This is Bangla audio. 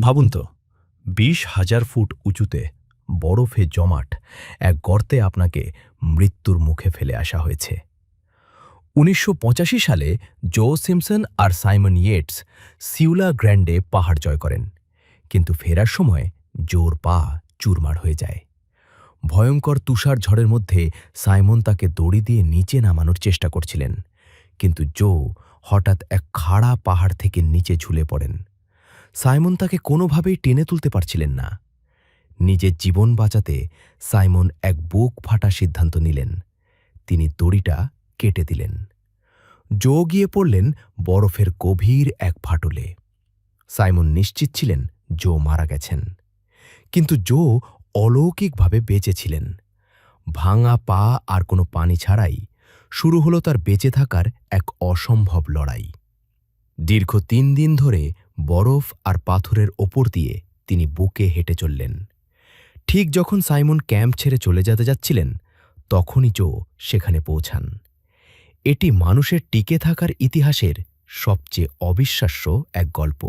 ভাবুন তো, ২০,০০০ ফুট উঁচুতে বরফে জমাট এক গর্তে আপনাকে মৃত্যুর মুখে ফেলে আসা হয়েছে। ১৯৮৫ সালে জো সিম্পসন আর সাইমন ইয়েটস সিউলা গ্র্যান্ডে পাহাড় জয় করেন, কিন্তু ফেরার সময় জোর পা চুরমার হয়ে যায়। ভয়ঙ্কর তুষার ঝড়ের মধ্যে সাইমন তাকে দড়ি দিয়ে নিচে নামানোর চেষ্টা করছিলেন, কিন্তু জো হঠাৎ এক খাড়া পাহাড় থেকে নিচে ঝুলে পড়েন। সাইমন তাকে কোনোভাবেই টেনে তুলতে পারছিলেন না। নিজের জীবন বাঁচাতে সাইমন এক বুক ফাটা সিদ্ধান্ত নিলেন। তিনি দড়িটা কেটে দিলেন। জো গিয়ে পড়লেন বরফের গভীর এক ফাটলে। সাইমন নিশ্চিত ছিলেন জো মারা গেছেন, কিন্তু জো অলৌকিকভাবে বেঁচে ছিলেন। ভাঙা পা আর কোনো পানি ছাড়াই শুরু হলো তার বেঁচে থাকার এক অসম্ভব লড়াই। দীর্ঘ ৩ দিন ধরে বরফ আর পাথরের ওপর দিয়ে তিনি বুকে হেঁটে চললেন। ঠিক যখন সাইমন ক্যাম্প ছেড়ে চলে যেতে যাচ্ছিলেন, তখনই জো সেখানে পৌঁছান। এটি মানুষের টিকে থাকার ইতিহাসের সবচেয়ে অবিশ্বাস্য এক গল্প।